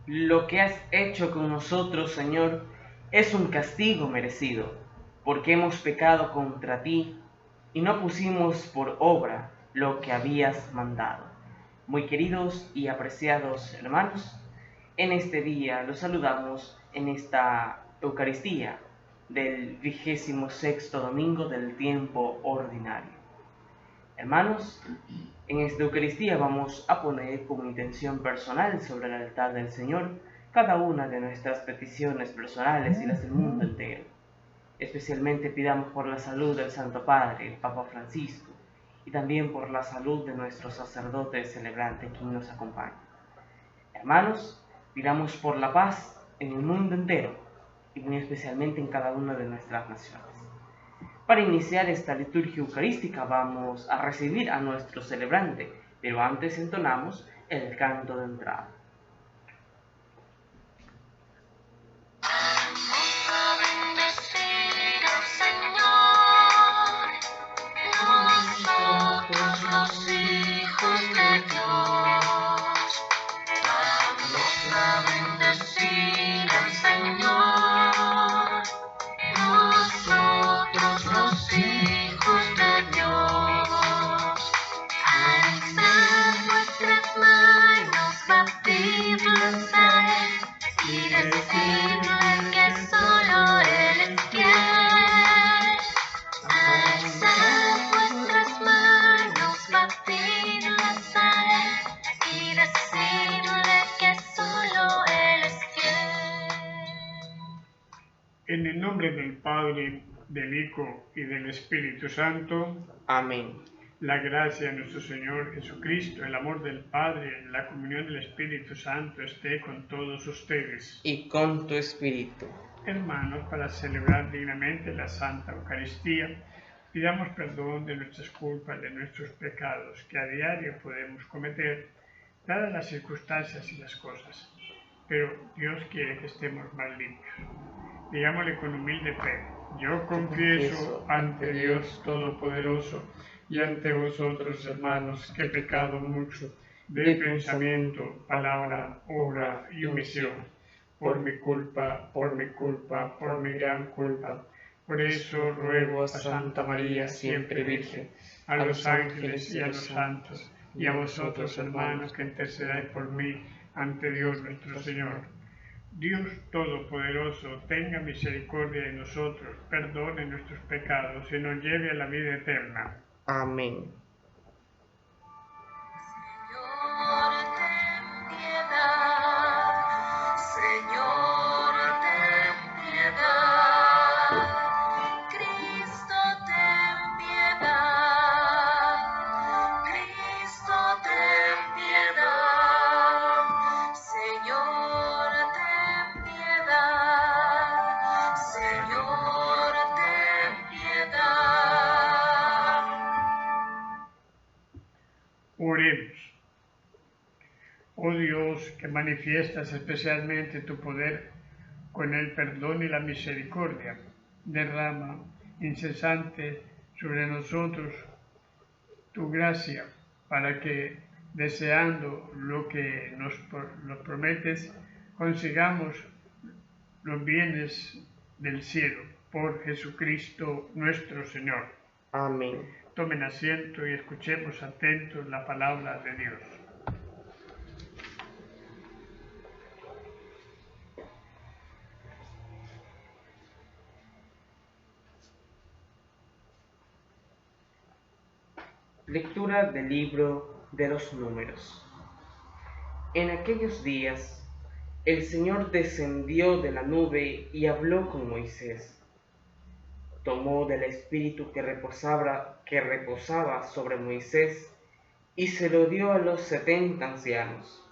Lo que has hecho con nosotros, Señor, es un castigo merecido, porque hemos pecado contra ti y no pusimos por obra lo que habías mandado. Muy queridos y apreciados hermanos, en este día los saludamos en esta Eucaristía del 26º domingo del tiempo ordinario. Hermanos, en esta Eucaristía vamos a poner como intención personal sobre el altar del Señor cada una de nuestras peticiones personales y las del mundo entero. Especialmente pidamos por la salud del Santo Padre, el Papa Francisco, y también por la salud de nuestro sacerdote celebrante quien nos acompaña. Hermanos, pidamos por la paz en el mundo entero y muy especialmente en cada una de nuestras naciones. Para iniciar esta liturgia eucarística vamos a recibir a nuestro celebrante, pero antes entonamos el canto de entrada. Nosotros los hijos de Dios, vamos a bendecir al Señor. Nosotros los hijos de Dios, alzad vuestras manos, batidlas a Él y decidle que solo Él es fiel. Alzad vuestras manos, batidlas a Él y decidle que solo Él es fiel. En el nombre del Padre, del Hijo y del Espíritu Santo. Amén. La gracia de nuestro Señor Jesucristo, el amor del Padre, la comunión del Espíritu Santo esté con todos ustedes. Y con tu espíritu. Hermanos, para celebrar dignamente la Santa Eucaristía, pidamos perdón de nuestras culpas, de nuestros pecados, que a diario podemos cometer, dadas las circunstancias y las cosas. Pero Dios quiere que estemos más limpios. Digámosle con humilde fe: yo confieso ante Dios Todopoderoso y ante vosotros, hermanos, que he pecado mucho, de pensamiento, palabra, obra y omisión, por mi culpa, por mi gran culpa. Por eso ruego a Santa María, siempre Virgen, a los ángeles y a los santos, y a vosotros, hermanos, que intercedáis por mí ante Dios nuestro Señor. Dios Todopoderoso, tenga misericordia de nosotros, perdone nuestros pecados y nos lleve a la vida eterna. Amén. Señor, ten piedad. Señor, ten piedad. Cristo, ten piedad. Cristo, ten piedad. Señor, ten piedad. Señor, ten piedad. Oremos. Oh Dios, que manifiestas especialmente tu poder con el perdón y la misericordia, derrama incesante sobre nosotros tu gracia, para que, deseando lo que nos prometes, consigamos los bienes del cielo, por Jesucristo nuestro Señor. Amén. Tomen asiento y escuchemos atentos la palabra de Dios. Lectura del libro de los Números. En aquellos días, el Señor descendió de la nube y habló con Moisés. Tomó del espíritu que reposaba sobre Moisés y se lo dio a los 70 ancianos.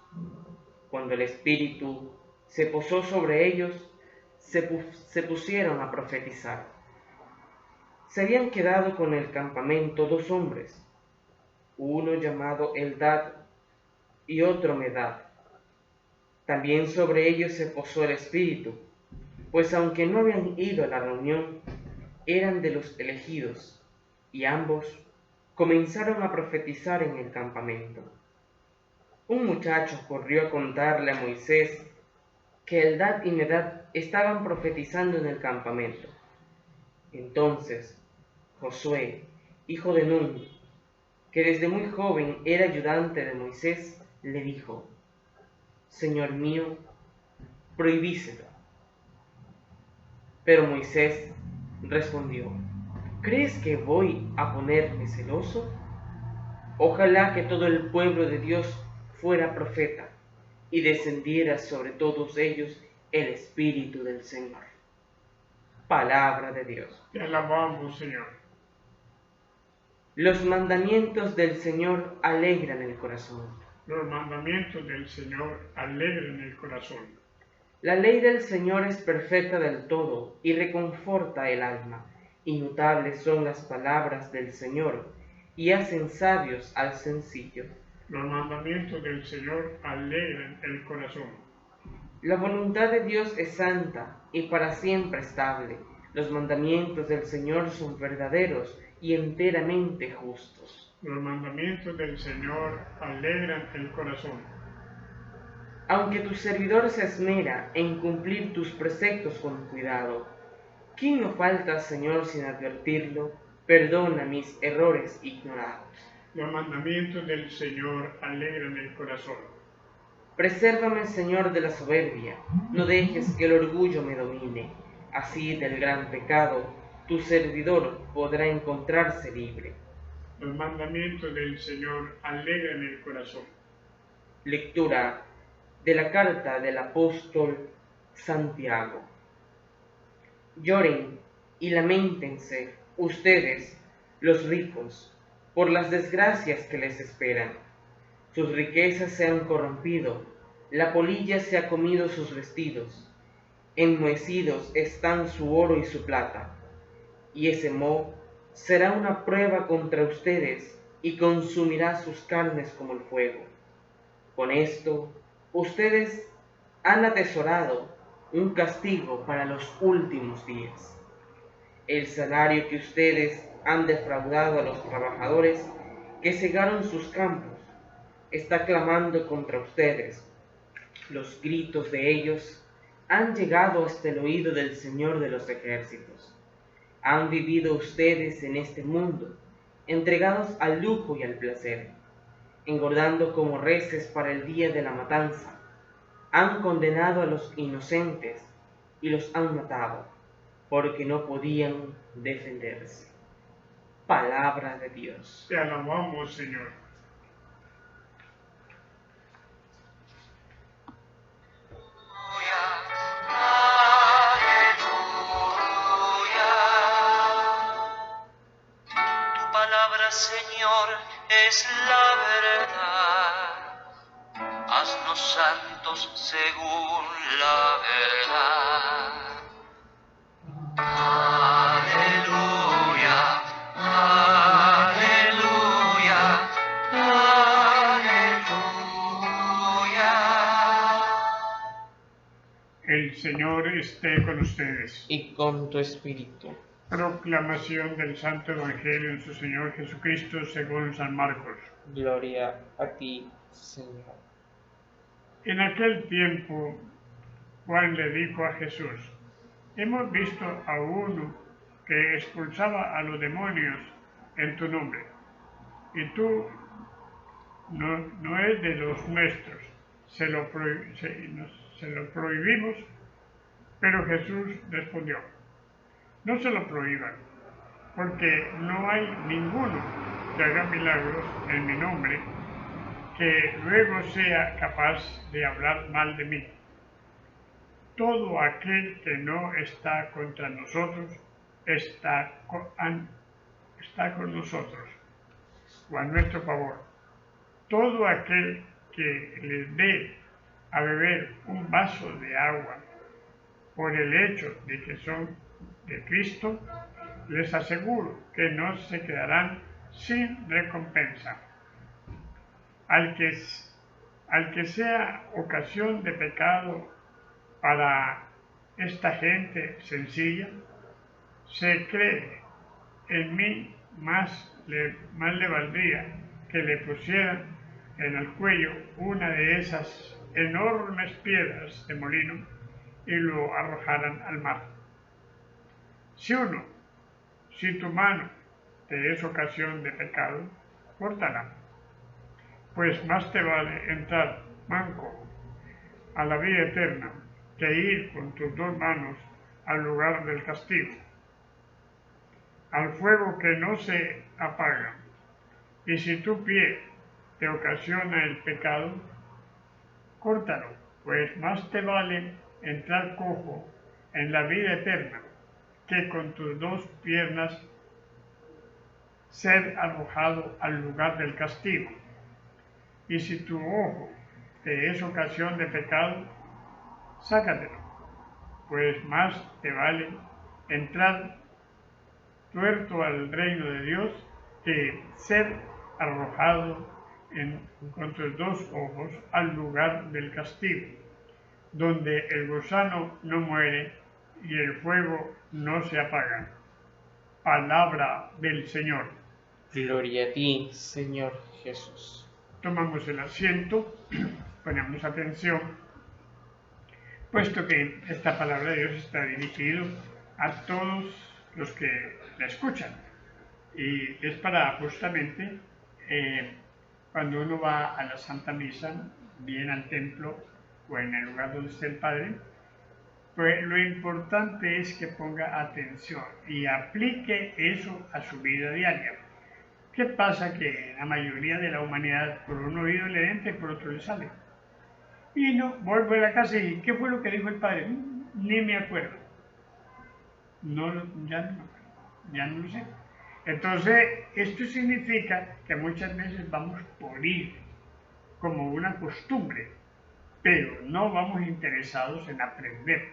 Cuando el espíritu se posó sobre ellos, se pusieron a profetizar. Se habían quedado con el campamento 2 hombres, uno llamado Eldad y otro Medad. También sobre ellos se posó el espíritu, pues aunque no habían ido a la reunión, eran de los elegidos, y ambos comenzaron a profetizar en el campamento. Un muchacho corrió a contarle a Moisés que Eldad y Medad estaban profetizando en el campamento. Entonces Josué, hijo de Nun, que desde muy joven era ayudante de Moisés, le dijo: Señor mío, prohibíselo. Pero Moisés respondió: ¿Crees que voy a ponerme celoso? Ojalá que todo el pueblo de Dios fuera profeta y descendiera sobre todos ellos el Espíritu del Señor. Palabra de Dios. Te alabamos, Señor. Los mandamientos del Señor alegran el corazón. Los mandamientos del Señor alegran el corazón. La ley del Señor es perfecta del todo y reconforta el alma. Inmutables son las palabras del Señor y hacen sabios al sencillo. Los mandamientos del Señor alegran el corazón. La voluntad de Dios es santa y para siempre estable. Los mandamientos del Señor son verdaderos y enteramente justos. Los mandamientos del Señor alegran el corazón. Aunque tu servidor se esmera en cumplir tus preceptos con cuidado, ¿quién no falta, Señor, sin advertirlo? Perdona mis errores ignorados. Los mandamientos del Señor alegran el corazón. Presérvame, Señor, de la soberbia, no dejes que el orgullo me domine. Así del gran pecado, tu servidor podrá encontrarse libre. Los mandamientos del Señor alegran el corazón. Lectura de la carta del apóstol Santiago. Lloren y lamentense ustedes, los ricos, por las desgracias que les esperan. Sus riquezas se han corrompido, la polilla se ha comido sus vestidos, enmohecidos están su oro y su plata, y ese moho será una prueba contra ustedes y consumirá sus carnes como el fuego. Con esto, ustedes han atesorado un castigo para los últimos días. El salario que ustedes han defraudado a los trabajadores que cegaron sus campos está clamando contra ustedes. Los gritos de ellos han llegado hasta el oído del Señor de los ejércitos. Han vivido ustedes en este mundo, entregados al lujo y al placer, engordando como reses para el día de la matanza. Han condenado a los inocentes y los han matado, porque no podían defenderse. Palabra de Dios. Te alabamos, Señor. Tu palabra, Señor, es la verdad. Haznos santos según la verdad. Aleluya, aleluya, aleluya. El Señor esté con ustedes. Y con tu espíritu. Proclamación del Santo Evangelio de nuestro Señor Jesucristo según San Marcos. Gloria a ti, Señor. En aquel tiempo, Juan le dijo a Jesús: hemos visto a uno que expulsaba a los demonios en tu nombre, y tú no es de los nuestros, se lo prohibimos. Pero Jesús respondió: no se lo prohíban, porque no hay ninguno que haga milagros en mi nombre que luego sea capaz de hablar mal de mí. Todo aquel que no está contra nosotros está con nosotros o a nuestro favor. Todo aquel que les dé a beber un vaso de agua por el hecho de que son de Cristo, les aseguro que no se quedarán sin recompensa. Al que sea ocasión de pecado para esta gente sencilla, se cree en mí, más le valdría que le pusieran en el cuello una de esas enormes piedras de molino y lo arrojaran al mar. Si tu mano te es ocasión de pecado, córtala, pues más te vale entrar manco a la vida eterna que ir con tus dos manos al lugar del castigo, al fuego que no se apaga. Y si tu pie te ocasiona el pecado, córtalo, pues más te vale entrar cojo en la vida eterna que con tus dos piernas ser arrojado al lugar del castigo. Y si tu ojo te es ocasión de pecado, sácatelo, pues más te vale entrar tuerto al reino de Dios que ser arrojado con tus dos ojos al lugar del castigo, donde el gusano no muere y el fuego no se apaga. Palabra del Señor. Gloria a ti, Señor Jesús. Tomamos el asiento, ponemos atención, puesto que esta palabra de Dios está dirigida a todos los que la escuchan. Y es para justamente cuando uno va a la Santa Misa, bien al templo o en el lugar donde esté el Padre, pues lo importante es que ponga atención y aplique eso a su vida diaria. ¿Qué pasa? Que la mayoría de la humanidad por un oído le entra y por otro le sale. Y no, vuelvo a la casa y ¿qué fue lo que dijo el Padre? Ni me acuerdo. Ya no lo sé. Entonces, esto significa que muchas veces vamos por ir como una costumbre, pero no vamos interesados en aprender,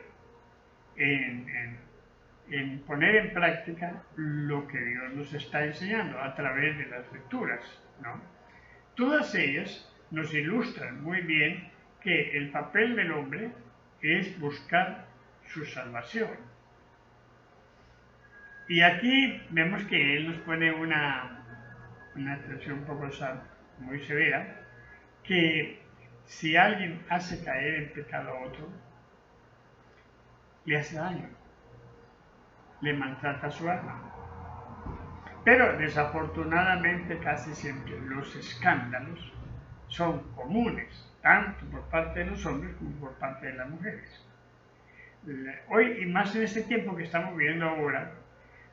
en poner en práctica lo que Dios nos está enseñando a través de las lecturas, ¿no? Todas ellas nos ilustran muy bien que el papel del hombre es buscar su salvación. Y aquí vemos que él nos pone una expresión un poco muy severa, que si alguien hace caer en pecado a otro, le hace daño, le maltrata su alma. Pero desafortunadamente casi siempre los escándalos son comunes, tanto por parte de los hombres como por parte de las mujeres. Hoy, y más en este tiempo que estamos viviendo ahora,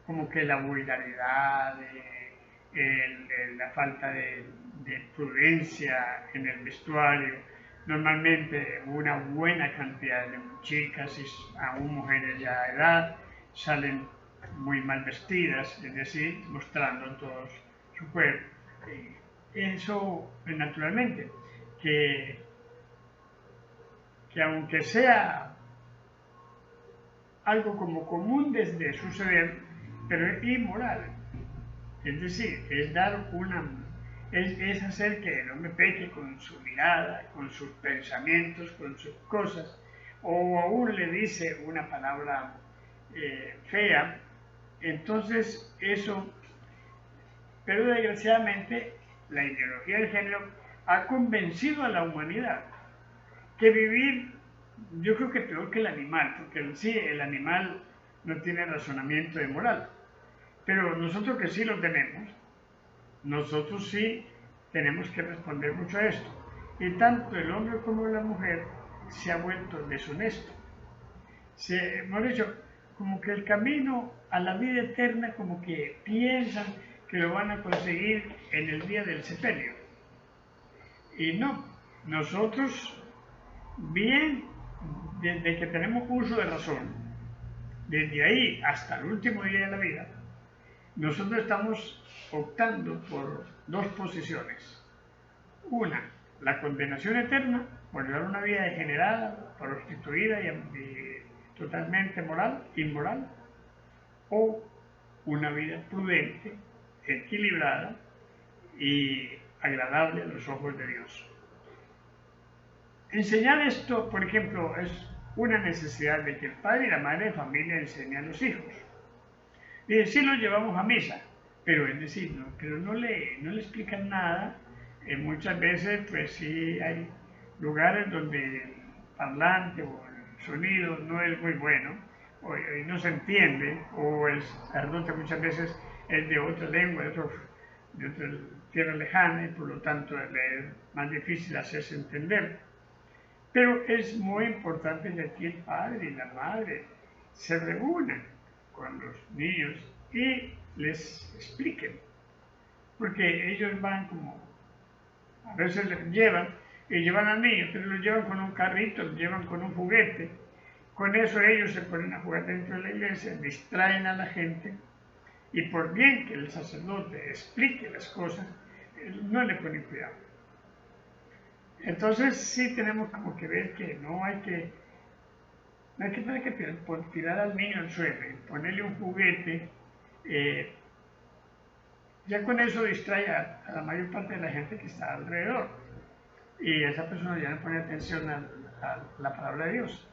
como que la vulgaridad, la falta de prudencia en el vestuario. Normalmente una buena cantidad de chicas y aún mujeres ya de edad salen muy mal vestidas, es decir, mostrando todo su cuerpo. Eso, naturalmente, que aunque sea algo como común desde suceder, pero es inmoral. Es decir, es hacer que el hombre peque con su mirada, con sus pensamientos, con sus cosas, o aún le dice una palabra fea. Entonces eso, pero desgraciadamente la ideología del género ha convencido a la humanidad que vivir, yo creo que peor que el animal, porque sí, el animal no tiene razonamiento de moral, pero nosotros que sí lo tenemos, nosotros sí tenemos que responder mucho a esto. Y tanto el hombre como la mujer se ha vuelto deshonesto. Hemos dicho, como que el camino a la vida eterna, como que piensan que lo van a conseguir en el día del sepelio. Y no, nosotros, bien, desde que tenemos uso de razón, desde ahí hasta el último día de la vida, nosotros estamos optando por dos posiciones. Una, la condenación eterna por llevar una vida degenerada, prostituida y totalmente inmoral, o una vida prudente, equilibrada y agradable a los ojos de Dios. Enseñar esto, por ejemplo, es una necesidad de que el padre y la madre de familia enseñen a los hijos. Y sí los llevamos a misa, pero es decir, no le explican nada. Muchas veces, pues sí hay lugares donde el parlante o el sonido no es muy bueno, o no se entiende, o el sacerdote muchas veces es de otra lengua, de otra tierra lejana, y por lo tanto le es más difícil hacerse entender. Pero es muy importante que aquí el padre y la madre se reúnan con los niños y les expliquen, porque ellos van como, a veces les llevan al niño, pero lo llevan con un carrito, lo llevan con un juguete. Con eso ellos se ponen a jugar dentro de la iglesia, distraen a la gente, y por bien que el sacerdote explique las cosas, no le ponen cuidado. Entonces sí tenemos como que ver que no hay que tirar al niño al suelo y ponerle un juguete. Ya con eso distrae a la mayor parte de la gente que está alrededor, y esa persona ya no pone atención a la palabra de Dios.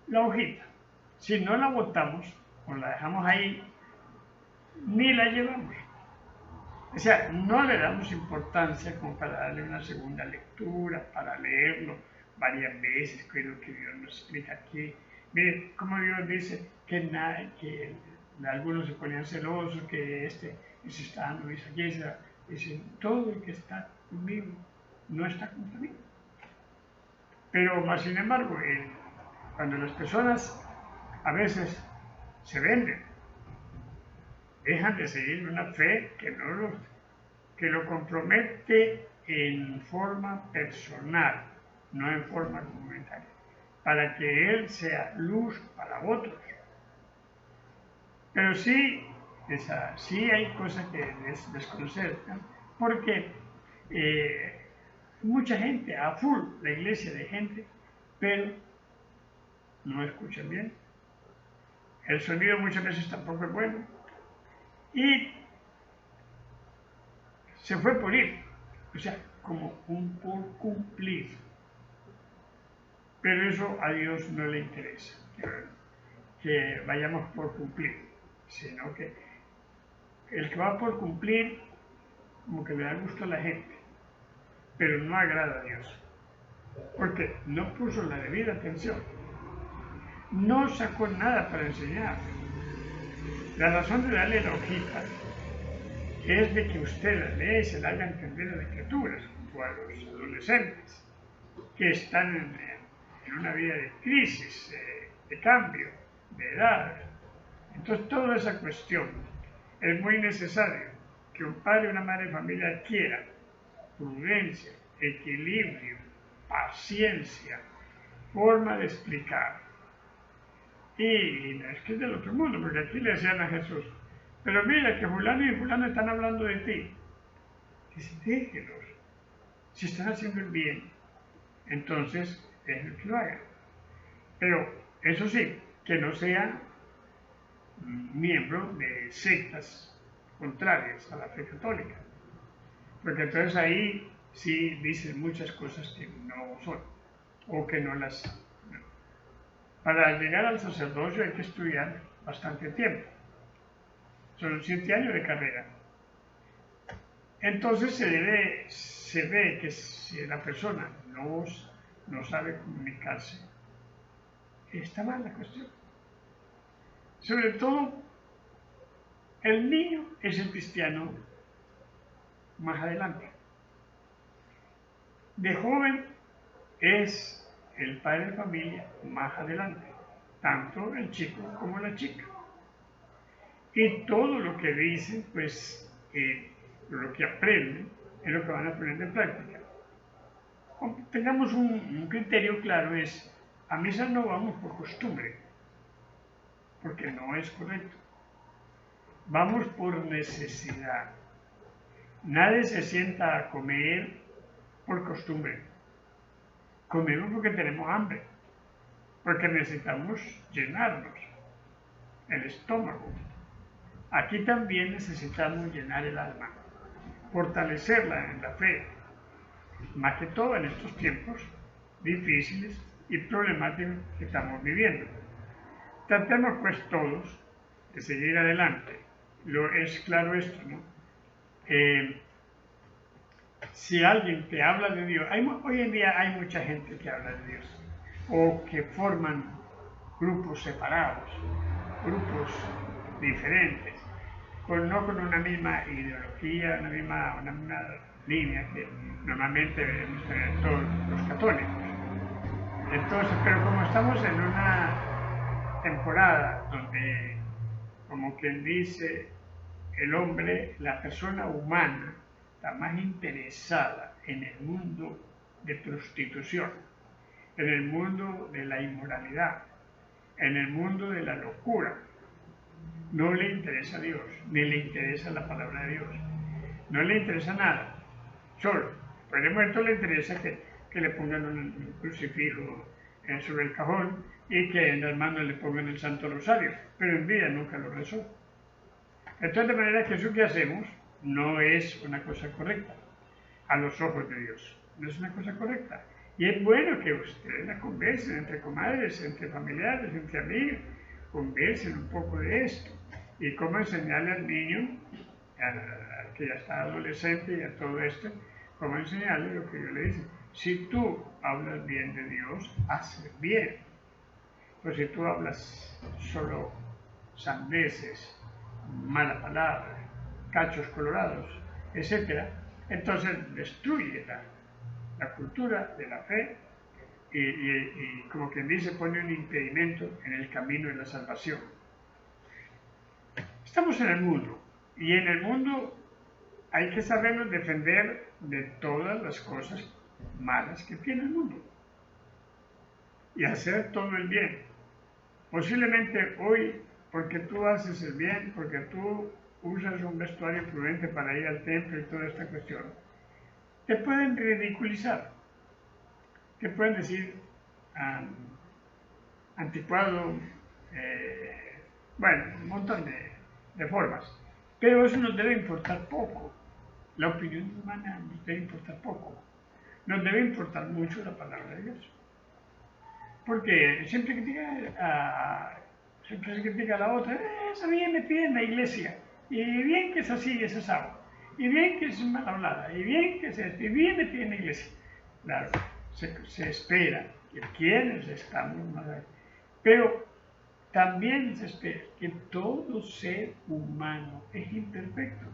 La hojita, si no la botamos o la dejamos ahí, ni la llevamos. O sea, no le damos importancia como para darle una segunda lectura, para leerlo varias veces, que es lo que Dios nos explica aquí. Mire cómo Dios dice que algunos se ponían celosos, que se está dando misa aquí, dice, todo el que está conmigo no está contra mí. Pero más sin embargo, cuando las personas a veces se venden, dejan de seguir una fe que lo compromete en forma personal, no en forma comunitaria, para que Él sea luz para otros. Pero sí hay cosas que desconocer, ¿no? Porque mucha gente, a full la iglesia de gente, pero no escuchan bien. El sonido muchas veces tampoco es bueno. Y se fue por ir, o sea, como un por cumplir. Pero eso a Dios no le interesa, que vayamos por cumplir, sino que el que va por cumplir, como que le da gusto a la gente, pero no agrada a Dios, porque no puso la debida atención, no sacó nada para enseñar. La razón de darle la hojita es de que usted la lea y se la haga entender las escrituras, o a los adolescentes que están en una vida de crisis, de cambio, de edad. Entonces toda esa cuestión es muy necesario que un padre y una madre de familia adquiera prudencia, equilibrio, paciencia, forma de explicar. Y es que es del otro mundo, porque aquí le decían a Jesús, pero mira que fulano y fulano están hablando de ti. Dice, déjelos, si están haciendo el bien, entonces déjenlos que lo hagan. Pero eso sí, que no sean miembros de sectas contrarias a la fe católica, porque entonces ahí sí dicen muchas cosas que no son, o que no las... Para llegar al sacerdocio hay que estudiar bastante tiempo, son 7 años de carrera. Entonces se ve que si la persona no sabe comunicarse, está mal la cuestión. Sobre todo, el niño es el cristiano más adelante. De joven es el padre de familia más adelante, tanto el chico como la chica. Y todo lo que dicen, pues, lo que aprenden, es lo que van a poner en práctica. Aunque tengamos un criterio claro, es, a misa no vamos por costumbre, porque no es correcto. Vamos por necesidad. Nadie se sienta a comer por costumbre. Comemos porque tenemos hambre, porque necesitamos llenarnos el estómago. Aquí también necesitamos llenar el alma, fortalecerla en la fe, más que todo en estos tiempos difíciles y problemáticos que estamos viviendo. Tratemos pues todos de seguir adelante. Es claro esto, ¿no? Si alguien te habla de Dios, hoy en día hay mucha gente que habla de Dios, o que forman grupos separados, grupos diferentes, no con una misma ideología, una misma línea que normalmente vemos en todos los católicos. Entonces, pero como estamos en una temporada donde, como quien dice, el hombre, la persona humana, está más interesada en el mundo de prostitución, en el mundo de la inmoralidad, en el mundo de la locura. No le interesa a Dios, ni le interesa la palabra de Dios. No le interesa nada. Solo, por el momento le interesa que le pongan un crucifijo sobre el cajón y que en las manos le pongan el Santo Rosario, pero en vida nunca lo rezó. Entonces, de manera que eso que hacemos no es una cosa correcta a los ojos de Dios. No es una cosa correcta. Y es bueno que ustedes la conversen entre comadres, entre familiares, entre amigos, conversen un poco de esto. Y cómo enseñarle al niño, al que ya está adolescente y a todo esto, cómo enseñarle lo que yo le dice. Si tú hablas bien de Dios, hazlo bien. Pues si tú hablas solo sandeces, mala palabra, cachos colorados, etc., entonces destruye la cultura de la fe y como quien dice, pone un impedimento en el camino de la salvación. Estamos en el mundo y en el mundo hay que sabernos defender de todas las cosas malas que tiene el mundo y hacer todo el bien. Posiblemente hoy, porque tú haces el bien, porque tú usas un vestuario prudente para ir al templo y toda esta cuestión, te pueden ridiculizar, te pueden decir anticuado, bueno, un montón de formas, pero eso nos debe importar poco. La opinión humana nos debe importar poco, nos debe importar mucho la palabra de Dios, porque siempre se critica a la otra, esa bien metida en la iglesia, y bien que es así, es asado, y bien que es mal hablada, y bien que es esto, y bien metida en la iglesia. Claro, se espera que quienes estamos mal, pero también se espera que todo ser humano es imperfecto.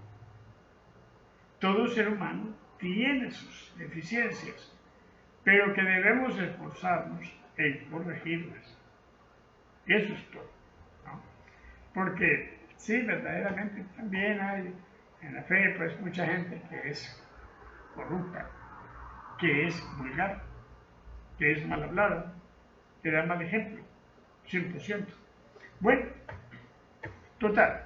Todo ser humano tiene sus deficiencias, pero que debemos esforzarnos en corregirlas. Eso es todo, ¿no? Porque sí, verdaderamente también hay en la fe pues mucha gente que es corrupta, que es vulgar, que es mal hablada, que da mal ejemplo, 100%. Bueno, total,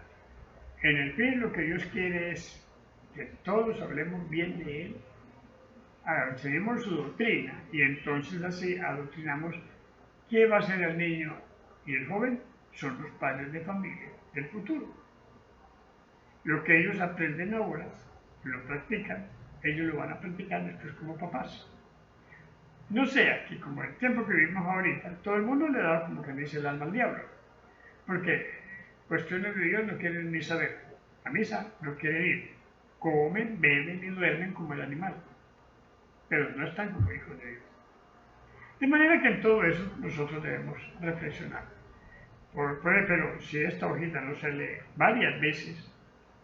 en el fin lo que Dios quiere es que todos hablemos bien de Él, enseñemos su doctrina y entonces así adoctrinamos. ¿Quién va a ser el niño y el joven? Son los padres de familia del futuro. Lo que ellos aprenden ahora, lo practican, ellos lo van a practicar después como papás. No sea que como el tiempo que vivimos ahorita, todo el mundo le da como que dice el alma al diablo, porque cuestiones de Dios no quieren ni saber, a misa no quieren ir, comen, beben y duermen como el animal, pero no están como hijos de Dios. De manera que en todo eso nosotros debemos reflexionar. Pero si esta hojita no se lee varias veces,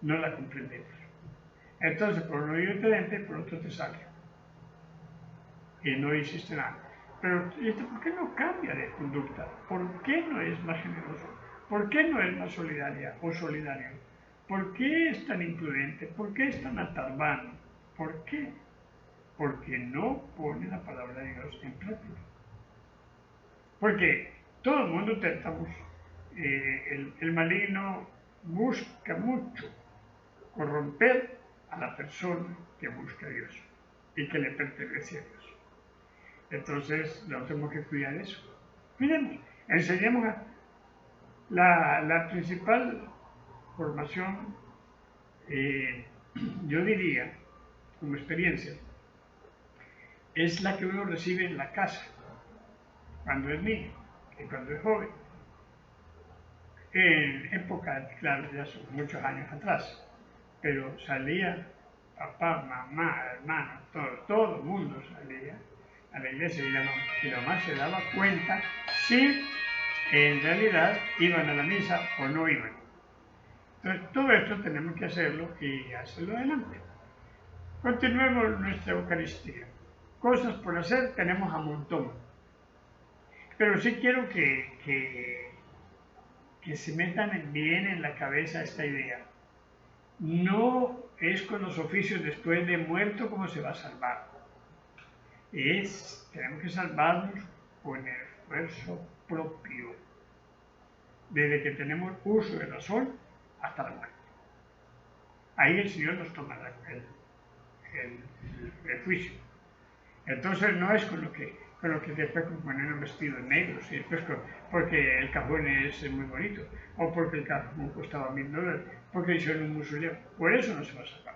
no la comprendemos. Entonces, por un oído te entra y por otro te sale. Y no hiciste nada. Pero, ¿por qué no cambia de conducta? ¿Por qué no es más generoso? ¿Por qué no es más solidaria o solidario? ¿Por qué es tan imprudente? ¿Por qué es tan atalbano? ¿Por qué? Porque no pone la palabra de Dios en práctica. Porque todo el mundo tentamos, el maligno busca mucho corromper a la persona que busca a Dios y que le pertenece a Dios. Entonces, no tenemos que cuidar eso. Cuidemos, enseñemos la principal formación, yo diría, como experiencia, es la que uno recibe en la casa, cuando es niño y cuando es joven. En época, claro, ya son muchos años atrás, pero salía papá, mamá, hermano, todo el mundo salía a la iglesia y la mamá se daba cuenta si en realidad iban a la misa o no iban. Entonces todo esto tenemos que hacerlo y hacerlo adelante. Continuemos nuestra Eucaristía. Cosas por hacer tenemos a montón. Pero sí quiero que se metan bien en la cabeza esta idea. No es con los oficios después de muerto como se va a salvar. Tenemos que salvarnos con esfuerzo propio. Desde que tenemos uso de razón hasta la muerte. Ahí el Señor nos toma el juicio. Entonces no es con lo que después ponen un vestido negro, y después porque el cajón es muy bonito, o porque el cajón costaba $1000, porque hicieron un mausoleo. Por eso no se va a salvar.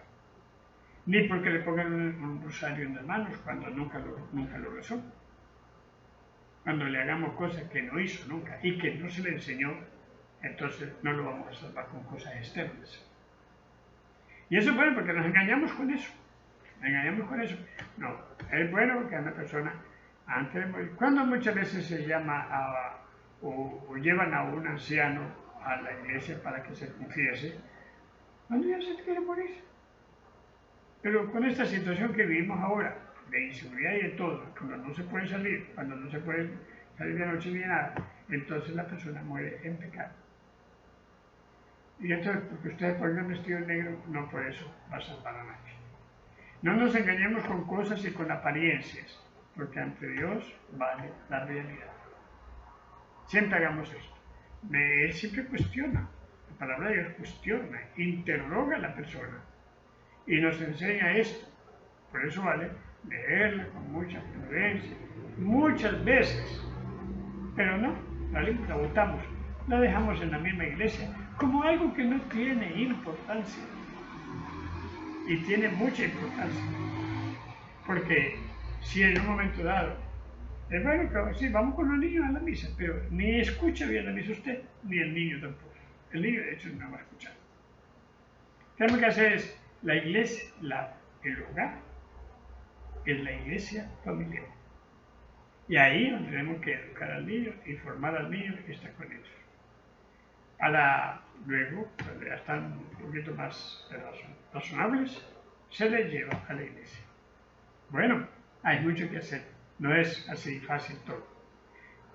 Ni porque le pongan un rosario en las manos cuando nunca lo rezó. Cuando le hagamos cosas que no hizo nunca y que no se le enseñó, entonces no lo vamos a salvar con cosas externas. Y eso es bueno porque nos engañamos con eso. No, es bueno que a una persona, antes de morir, cuando muchas veces se llama o llevan a un anciano a la iglesia para que se confiese, cuando ya se quiere morir. Pero con esta situación que vivimos ahora, de inseguridad y de todo, cuando no se puede salir, cuando no se puede salir de noche ni de nada, entonces la persona muere en pecado. Y entonces, porque ustedes ponen vestido negro, no por eso va a salvar a nadie. No nos engañemos con cosas y con apariencias, porque ante Dios vale la realidad. Siempre hagamos esto. Él siempre cuestiona, la palabra de Dios cuestiona, interroga a la persona y nos enseña esto. Por eso vale leerla con mucha prudencia, muchas veces. Pero no, la botamos, la dejamos en la misma iglesia, como algo que no tiene importancia. Y tiene mucha importancia. Porque si en un momento dado, es bueno que sí, vamos con los niños a la misa, pero ni escucha bien la misa usted, ni el niño tampoco. El niño de hecho no va a escuchar. Lo que tenemos que hacer es la iglesia, el hogar, es la iglesia familiar. Y ahí donde tenemos que educar al niño, informar al niño y estar con ellos. Luego, cuando ya están un poquito más razonables, se les lleva a la iglesia. Bueno, hay mucho que hacer, no es así fácil todo.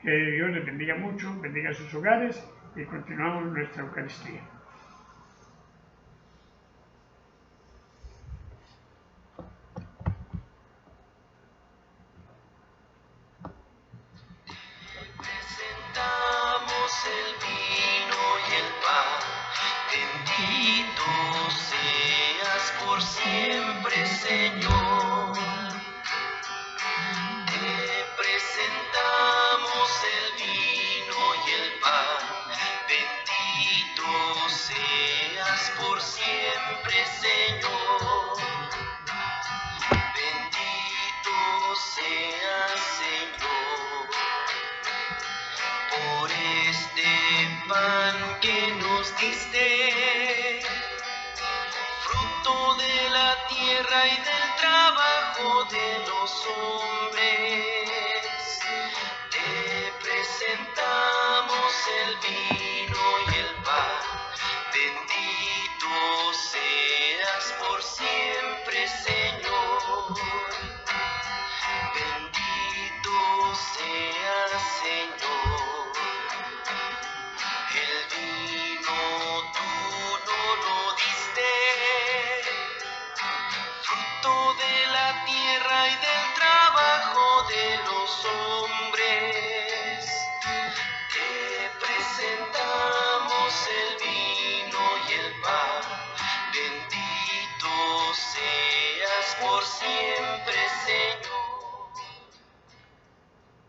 Que Dios les bendiga mucho, bendiga sus hogares y continuamos nuestra Eucaristía. Fruto de la tierra y del trabajo de los hombres, te presentamos el vino y el pan. Bendito seas por siempre, Señor. Bendito seas, Señor. El vino tú no lo diste, fruto de la tierra y del trabajo de los hombres. Te presentamos el vino y el pan. Bendito seas por siempre, Señor.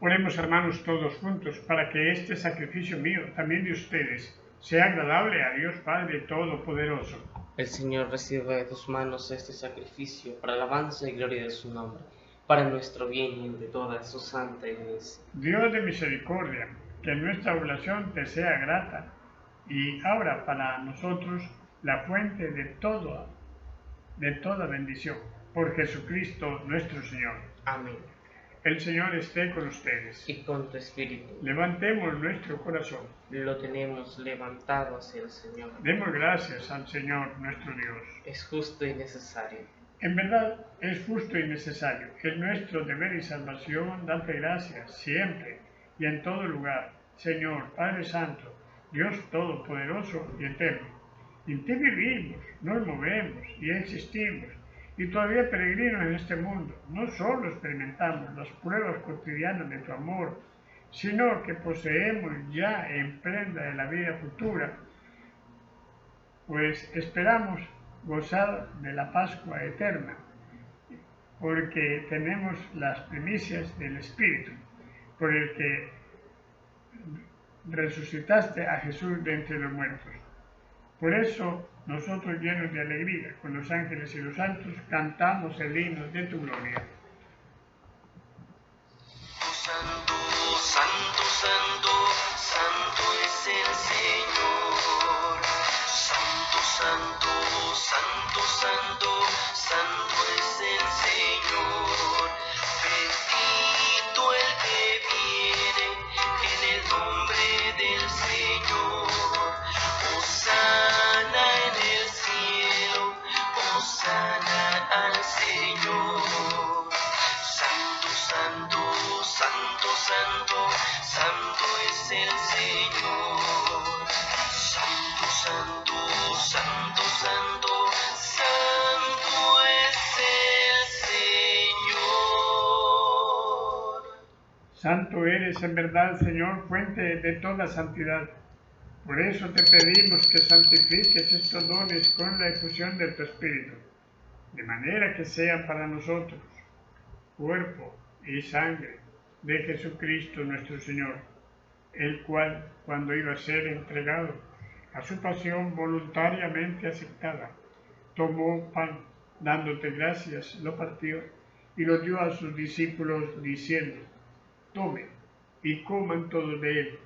Oremos, hermanos, todos juntos, para que este sacrificio mío, también de ustedes, sea agradable a Dios Padre Todopoderoso. El Señor reciba de tus manos este sacrificio para alabanza y gloria de su nombre, para nuestro bien y el de toda su santa iglesia. Dios de misericordia, que nuestra oración te sea grata y abra para nosotros la fuente de toda bendición. Por Jesucristo nuestro Señor. Amén. El Señor esté con ustedes. Y con tu espíritu. Levantemos nuestro corazón. Lo tenemos levantado hacia el Señor. Demos gracias al Señor nuestro Dios. Es justo y necesario. En verdad es justo y necesario. Es nuestro deber y salvación darte gracias siempre y en todo lugar, Señor, Padre Santo, Dios Todopoderoso y Eterno. En ti vivimos, nos movemos y existimos, y todavía peregrinos en este mundo. No solo experimentamos las pruebas cotidianas de tu amor, sino que poseemos ya en prenda de la vida futura, pues esperamos gozar de la Pascua eterna, porque tenemos las primicias del Espíritu, por el que resucitaste a Jesús de entre los muertos. Por eso, nosotros llenos de alegría, con los ángeles y los santos, cantamos el himno de tu gloria. Santo, santo, santo, santo es el Señor. Santo, santo, santo, santo, santo es el Señor. Bendito el que viene en el nombre del Señor. Hosana en el cielo, hosana al Señor. Santo, santo, santo, santo, santo es el Señor. Santo, santo, santo, santo, santo es el Señor. Santo eres en verdad, Señor, fuente de toda santidad. Por eso te pedimos que santifiques estos dones con la efusión de tu Espíritu, de manera que sean para nosotros cuerpo y sangre de Jesucristo nuestro Señor, el cual, cuando iba a ser entregado a su pasión voluntariamente aceptada, tomó pan, dándote gracias, lo partió y lo dio a sus discípulos diciendo: tomen y coman todos de él,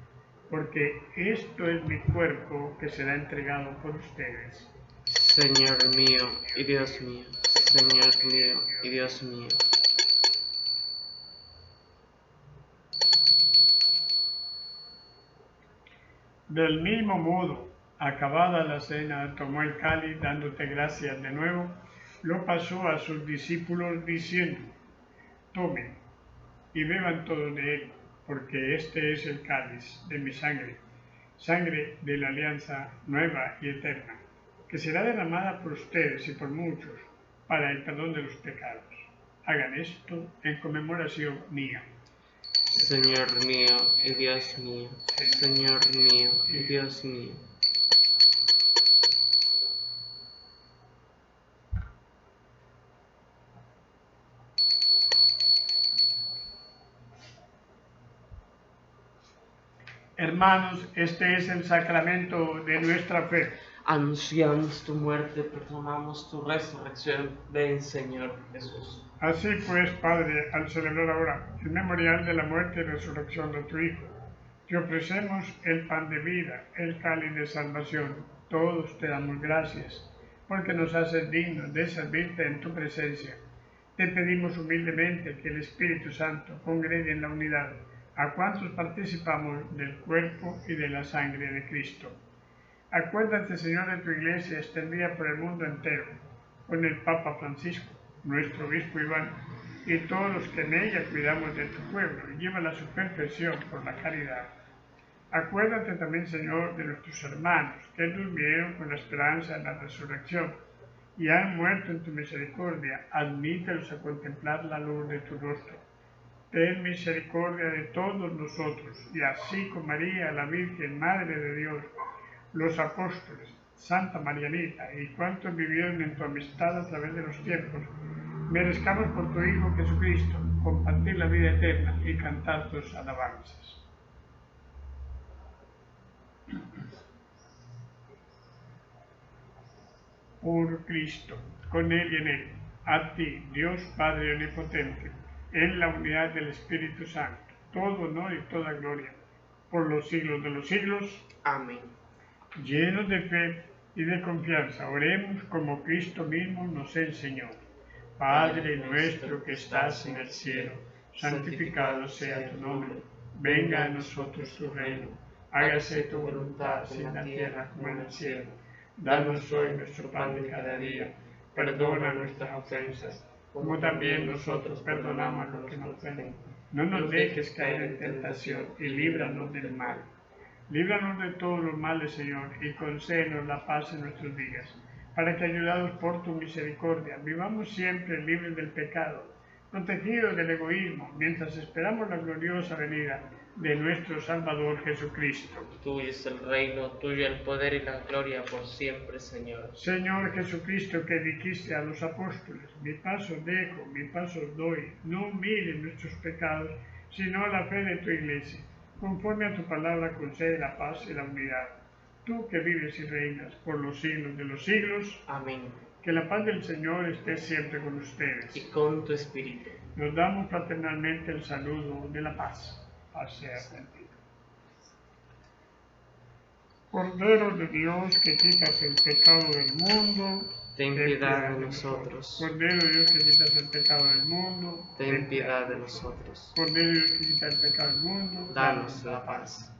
porque esto es mi cuerpo que será entregado por ustedes. Señor mío y Dios mío, Señor mío y Dios mío. Del mismo modo, acabada la cena, tomó el cáliz, dándote gracias de nuevo, lo pasó a sus discípulos diciendo: tomen y beban todos de él, porque este es el cáliz de mi sangre, sangre de la alianza nueva y eterna, que será derramada por ustedes y por muchos para el perdón de los pecados. Hagan esto en conmemoración mía. Señor mío y Dios mío, Señor mío y Dios mío. Hermanos, este es el sacramento de nuestra fe. Anunciamos tu muerte, proclamamos tu resurrección. Ven, Señor Jesús. Así pues, Padre, al celebrar ahora el memorial de la muerte y resurrección de tu Hijo, te ofrecemos el pan de vida, el cáliz de salvación. Todos te damos gracias, porque nos haces dignos de servirte en tu presencia. Te pedimos humildemente que el Espíritu Santo congregue en la unidad a cuantos participamos del cuerpo y de la sangre de Cristo. Acuérdate, Señor, de tu Iglesia extendida por el mundo entero, con el Papa Francisco, nuestro obispo Iván, y todos los que en ella cuidamos de tu pueblo, y llévala a su perfección por la caridad. Acuérdate también, Señor, de nuestros hermanos, que durmieron con la esperanza de la resurrección, y han muerto en tu misericordia. Admítelos a contemplar la luz de tu rostro. Ten misericordia de todos nosotros, y así con María, la Virgen, Madre de Dios, los apóstoles, Santa Marianita y cuantos vivieron en tu amistad a través de los tiempos, merezcamos por tu Hijo Jesucristo compartir la vida eterna y cantar tus alabanzas. Por Cristo, con Él y en Él, a ti, Dios Padre Omnipotente, en la unidad del Espíritu Santo, todo honor y toda gloria, por los siglos de los siglos. Amén. Llenos de fe y de confianza, oremos como Cristo mismo nos enseñó. Padre nuestro que estás en el cielo, santificado sea tu nombre. Venga a nosotros tu reino. Hágase tu voluntad en la tierra como en el cielo. Danos hoy nuestro pan de cada día. Perdona nuestras ofensas, como también nosotros perdonamos a los que nos ofenden. No nos dejes caer en tentación y líbranos del mal. Líbranos de todos los males, Señor, y concédenos la paz en nuestros días, para que, ayudados por tu misericordia, vivamos siempre libres del pecado, protegidos del egoísmo, mientras esperamos la gloriosa venida de nuestro Salvador Jesucristo. Tuyo es el reino, tuyo el poder y la gloria por siempre, Señor. Señor Jesucristo, que dijiste a los apóstoles: mi paz os dejo, mi paz os doy, no miren nuestros pecados, sino la fe de tu Iglesia. Conforme a tu palabra, concede la paz y la unidad. Tú que vives y reinas por los siglos de los siglos. Amén. Que la paz del Señor esté siempre con ustedes. Y con tu espíritu. Nos damos fraternalmente el saludo de la paz. Paz sea contigo. Cordero de Dios, que quitas el pecado del mundo, ten piedad de nosotros. Cordero de Dios, que quitas el pecado del mundo, ten piedad de nosotros. Cordero de Dios, que quita el pecado del mundo, danos la paz.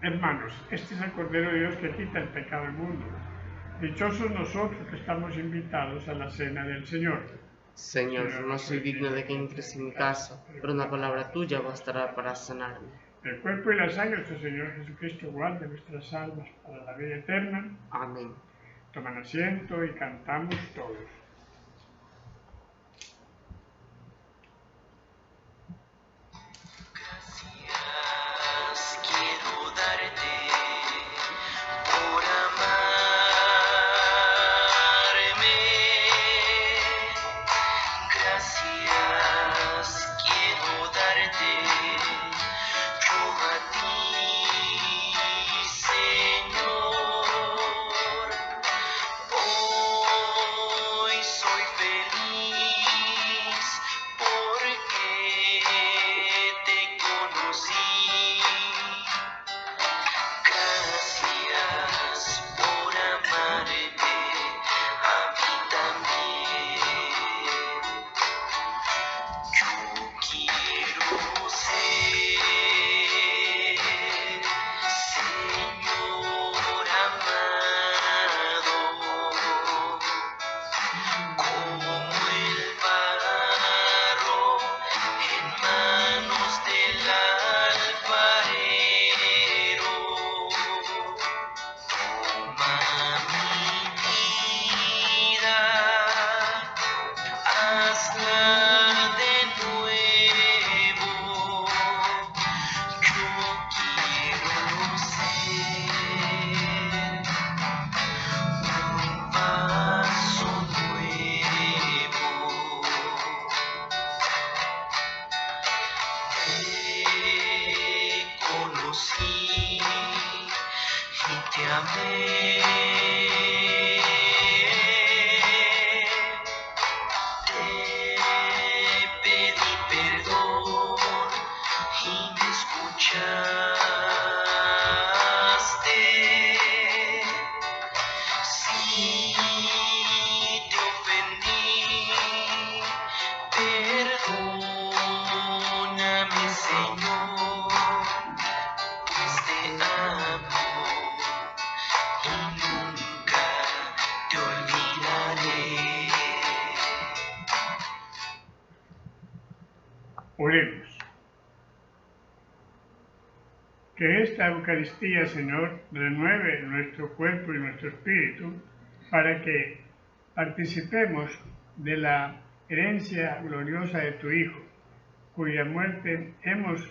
Hermanos, este es el Cordero de Dios que quita el pecado del mundo. Dichosos nosotros que estamos invitados a la cena del Señor. Señor, no soy digno de que entres en mi casa, pero una palabra tuya bastará para sanarme. El cuerpo y la sangre de nuestro Señor Jesucristo guarde nuestras almas para la vida eterna. Amén. Toman asiento y cantamos todos. Oremos. Que esta Eucaristía, Señor, renueve nuestro cuerpo y nuestro espíritu para que participemos de la herencia gloriosa de tu Hijo, cuya muerte hemos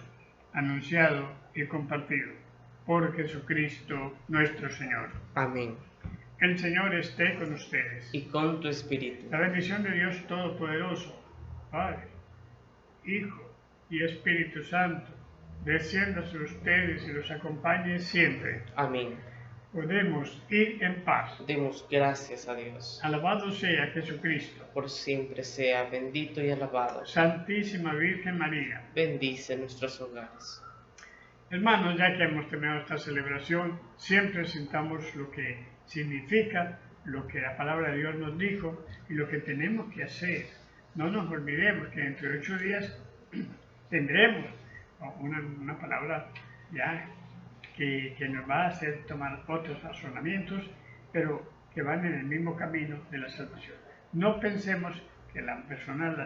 anunciado y compartido. Por Jesucristo nuestro Señor. Amén. El Señor esté con ustedes. Y con tu espíritu. La bendición de Dios Todopoderoso, Padre, Hijo y Espíritu Santo, descienda sobre ustedes y los acompañe siempre. Amén. podemos ir en paz. Demos gracias a Dios. Alabado sea Jesucristo. Por siempre sea bendito y alabado. Santísima Virgen María. Bendice nuestros hogares. Hermanos, ya que hemos terminado esta celebración, siempre sintamos lo que significa, lo que la palabra de Dios nos dijo y lo que tenemos que hacer. No nos olvidemos que dentro de 8 días tendremos una palabra ya que nos va a hacer tomar otros razonamientos, pero que van en el mismo camino de la salvación. No pensemos que las personas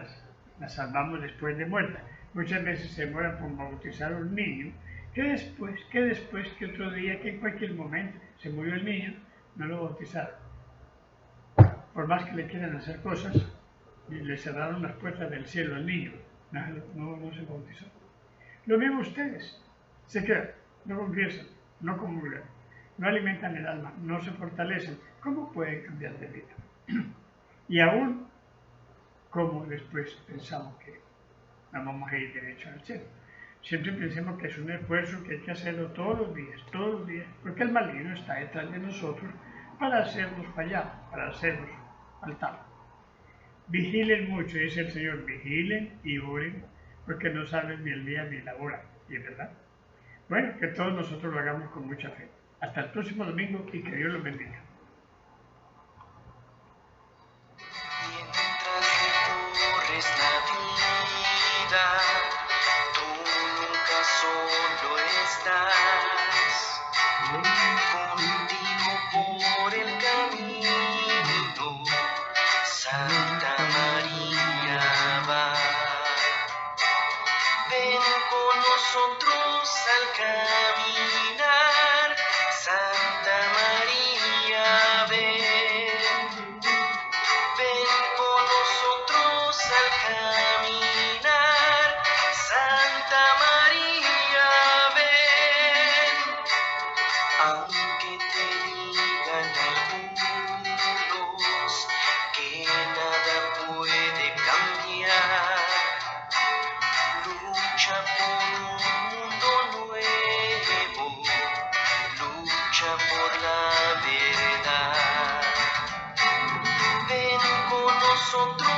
las salvamos después de muerta. Muchas veces se demoran por bautizar a un niño, que después, que otro día, que en cualquier momento se murió el niño, no lo bautizaron. Por más que le quieran hacer cosas, y le cerraron las puertas del cielo al niño, no se bautizó. Lo mismo ustedes, se quedan, no confiesan, no comulgan, no alimentan el alma, no se fortalecen. ¿Cómo pueden cambiar de vida? Y aún, ¿cómo después pensamos que vamos a ir derecho al cielo? Siempre pensemos que es un esfuerzo que hay que hacerlo todos los días, porque el maligno está detrás de nosotros para hacernos fallar, para hacernos faltar. Vigilen mucho, dice el Señor, vigilen y oren, porque no saben ni el día ni la hora. Y es verdad. Bueno, que todos nosotros lo hagamos con mucha fe. Hasta el próximo domingo y que Dios los bendiga. Mientras recorres la vida, tú nunca solo estás. Contigo por el camino, Santa María va. Ven con nosotros al caminar, Santa María, ven. Ven con nosotros al caminar, Santa María, ven. Aunque te digan algunos que nada puede cambiar, lucha por un mundo nuevo, lucha por la verdad. Ven con nosotros